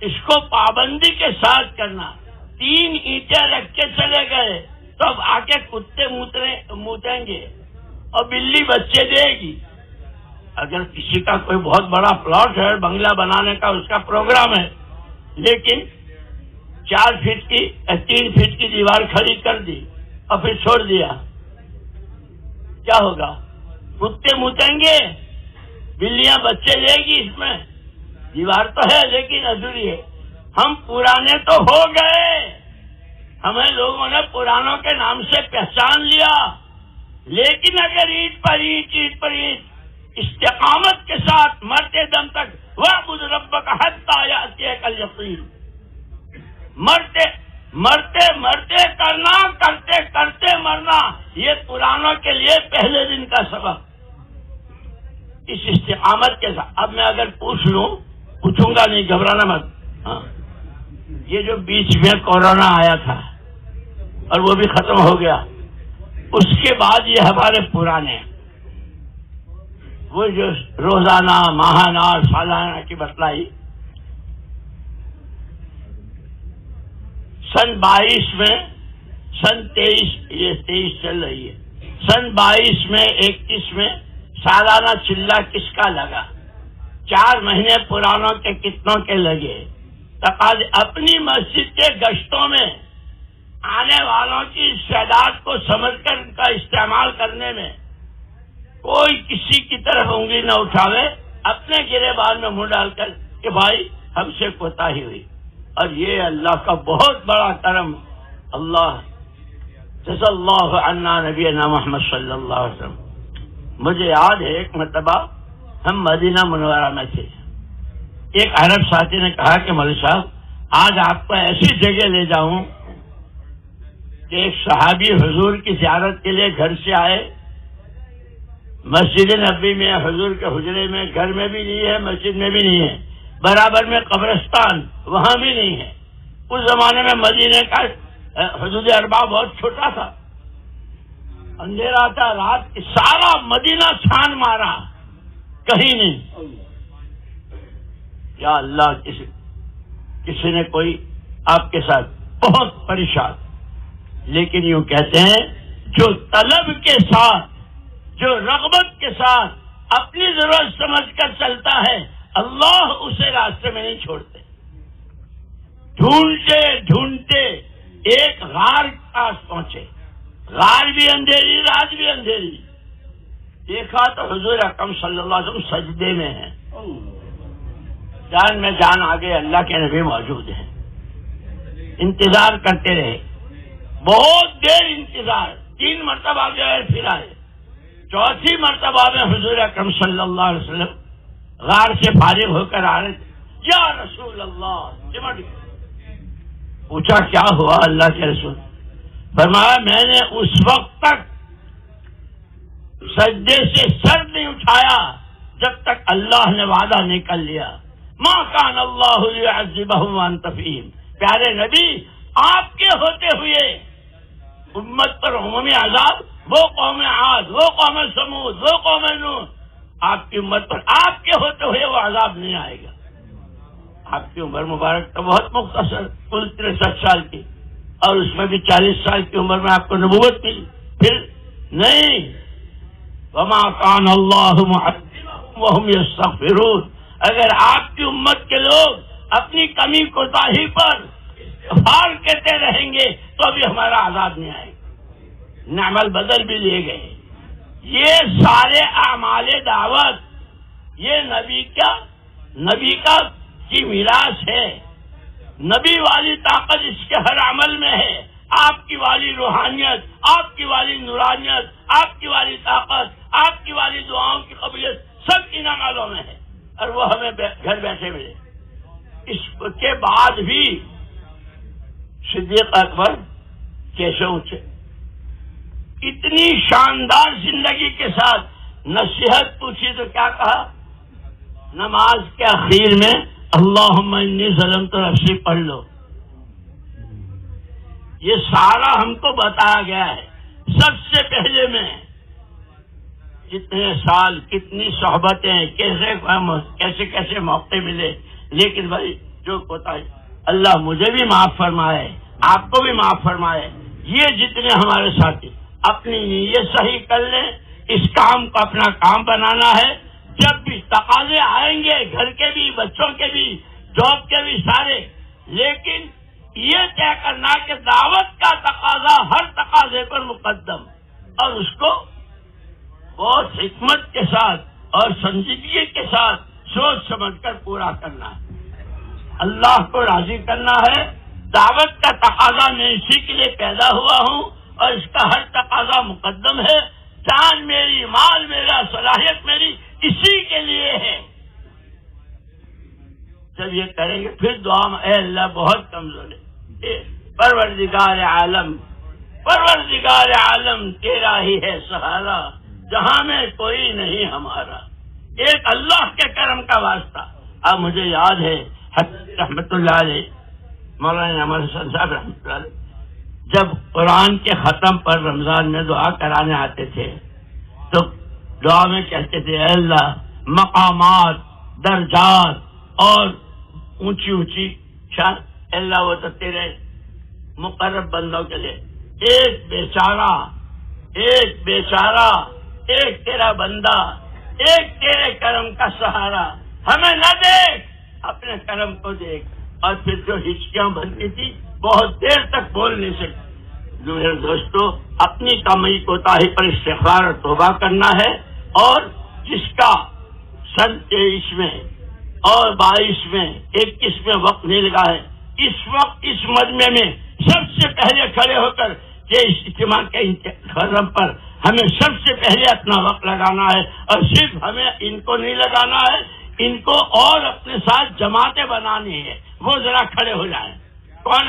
اس کو پابندی کے ساتھ کرنا. 3 اینٹیں رکھ کے چلے گئے تو اب آ کے کتے موتیں گے اور بلی بچے دے گی. اگر کسی کا کوئی بہت بڑا پلاٹ ہے, بنگلہ بنانے کا اس کا پروگرام ہے, لیکن 4 فٹ کی 3 فٹ کی دیوار کھڑی کر دی اور پھر چھوڑ دیا, کیا ہوگا؟ کتے موتیں گے, بلیاں بچے دے گی. اس میں دیوار تو ہے لیکن ادھوری ہے. ہم پرانے تو ہو گئے, ہمیں لوگوں نے پرانوں کے نام سے پہچان لیا, لیکن اگر اینٹ پر اینٹ استقامت کے ساتھ مرتے دم تک وَاعْبُدْ رَبَّكَ حَتَّىٰ يَأْتِيَكَ الْيَقِينُ, مرتے کرنا, کرتے مرنا, یہ پرانوں کے لیے پہلے دن کا سبق. اس استقامت کے ساتھ اب میں اگر پوچھوں گا نہیں, گھبرانا مت. ہاں, یہ جو بیچ میں کورونا آیا تھا اور وہ بھی ختم ہو گیا, اس کے بعد یہ ہمارے پرانے وہ جو روزانہ ماہانہ اور سالانہ کی بتلائی, سن 22 میں, سن 23, یہ 23 چل رہی ہے, سن 22 میں 21 میں سالانہ چلہ کس کا لگا؟ 4 مہینے پرانوں کے کتنوں کے لگے؟ تقاضے اپنی مسجد کے گشتوں میں آنے والوں کی تعداد کو سمجھ کر ان کا استعمال کرنے میں کوئی کسی کی طرف انگلی نہ اٹھاوے, اپنے گریبان میں منہ ڈال کر کہ بھائی ہم سے کوتاہی ہوئی. اور یہ اللہ کا بہت بڑا کرم. اللہ جزا اللہ عنا نبینا محمد صلی اللہ علیہ وسلم. مجھے یاد ہے ایک مرتبہ ہم مدینہ منورہ میں تھے, ایک عرب ساتھی نے کہا کہ مولوی صاحب آج آپ کو ایسی جگہ لے جاؤں کہ ایک صحابی حضور کی زیارت کے لیے گھر سے آئے, مسجد نبوی میں, حضور کے حجرے میں, گھر میں بھی نہیں ہے, مسجد میں بھی نہیں ہے, برابر میں قبرستان وہاں بھی نہیں ہے. اس زمانے میں مدینے کا حدود اربع بہت چھوٹا تھا, اندھیرا تھا, رات کی سارا مدینہ چھان مارا, کہیں نہیں. یا اللہ, کسی نے کوئی آپ کے ساتھ بہت پریشان, لیکن یوں کہتے ہیں جو طلب کے ساتھ, جو رغبت کے ساتھ اپنی ضرورت سمجھ کر چلتا ہے, اللہ اسے راستے میں نہیں چھوڑتے. ڈھونڈتے ایک غار کے پاس پہنچے, غار بھی اندھیری, رات بھی اندھیری. دیکھا تو حضور اکرم صلی اللہ علیہ وسلم سجدے میں ہیں. جان میں جان آگے, اللہ کے نبی موجود ہیں. انتظار کرتے رہے, بہت دیر انتظار, 3 مرتبہ گئے پھر آئے. 4تھی مرتبہ میں حضور اکرم صلی اللہ علیہ وسلم غار سے فارغ ہو کر آ رہے تھے. یا رسول اللہ, پوچھا کیا ہوا اللہ کے رسول؟ فرمایا میں نے اس وقت تک سجدے سے سر نہیں اٹھایا جب تک اللہ نے وعدہ نہیں کر لیا. ما کان اللہ لیعذبہم وانت فیہم. پیارے نبی, آپ کے ہوتے ہوئے امت پر عمومی عذاب, وہ قوم عاد, وہ قوم سمود, وہ قوم نوح, آپ کی امت پر آپ کے ہوتے ہوئے وہ عذاب نہیں آئے گا. آپ کی عمر مبارک تو بہت مختصر, کل 63 سال کی, اور اس میں بھی 40 سال کی عمر میں آپ کو نبوت ملی. پھر نہیں, وما کان اللہ معذبہم وہم یستغفرون. اگر آپ کی امت کے لوگ اپنی کمی کوتاہی پر استغفار کہتے رہیں گے تو ابھی ہمارا عذاب نہیں آئے گا. نعم البدل بھی لیے گئے. یہ سارے اعمال دعوت یہ نبی کا کی میراث ہے. نبی والی طاقت اس کے ہر عمل میں ہے. آپ کی والی روحانیت, آپ کی والی نورانیت, آپ کی والی طاقت, آپ کی والی دعاؤں کی قبولیت سب ان عملوں میں ہے, اور وہ ہمیں گھر بیٹھے ملے. اس کے بعد بھی صدیق اکبر کیسے اونچے, اتنی شاندار زندگی کے ساتھ نصیحت پوچھی تو کیا کہا؟ نماز کے اخیر میں اللہم انی ظلمت نفسی پڑھ لو. یہ سارا ہم کو بتایا گیا ہے. سب سے پہلے میں جتنے سال کتنی صحبتیں کیسے کیسے موقع ملے، لیکن بھائی جو کوتاہی، اللہ مجھے بھی معاف فرمائے، آپ کو بھی معاف فرمائے۔ یہ جتنے ہمارے ساتھی اپنی نیت صحیح کر لیں، اس کام کو اپنا کام بنانا ہے۔ جب بھی تقاضے آئیں گے، گھر کے بھی، بچوں کے بھی، جاب کے بھی، سارے، لیکن یہ طے کرنا کہ دعوت کا تقاضا ہر تقاضے پر مقدم، اور اس کو بہت حکمت کے ساتھ اور سنجیدگی کے ساتھ سوچ سمجھ کر پورا کرنا ہے، اللہ کو راضی کرنا ہے۔ دعوت کا تقاضا میں اسی کے لیے پیدا ہوا ہوں، اور اس کا ہر تقاضا مقدم ہے۔ جان میری، مال میرا، صلاحیت میری اسی کے لیے ہے۔ جب یہ کریں گے پھر دعا میں، اے اللہ بہت کمزور ہے، پروردگار عالم، پروردگار عالم تیرا ہی ہے سہارا، جہاں میں کوئی نہیں ہمارا، ایک اللہ کے کرم کا واسطہ۔ اب مجھے یاد ہے رحمت اللہ علیہ، مولانا عمر حسن صاحب رحمت اللہ علیہ، جب قرآن کے ختم پر رمضان میں دعا کرانے آتے تھے تو دعا میں کہتے تھے، اے اللہ مقامات، درجات اور اونچی اونچی شان، اللہ وہ تو تیرے مقرب بندوں کے لیے، ایک بیچارہ، ایک تیرا بندہ، ایک تیرے کرم کا سہارا، ہمیں نہ دیکھ، اپنے کرم کو دیکھ۔ اور پھر جو ہچکیاں بنتی تھی بہت دیر تک بول نہیں سکتی۔ میرے دوستو، اپنی کمی کوتاہی پر استغفار اور توبہ کرنا ہے، اور جس کا سن 23 میں اور 22 میں 21 میں وقت نہیں لگا ہے، اس وقت اس مجمع میں سب سے پہلے کھڑے ہو کر کہ اس اجتماع کے ختم پر ہمیں سب سے پہلے اپنا وقت لگانا ہے، اور صرف ہمیں ان کو نہیں لگانا ہے، ان کو اور اپنے ساتھ جماعتیں بنانی ہے۔ وہ ذرا کھڑے ہو جائیں۔ کون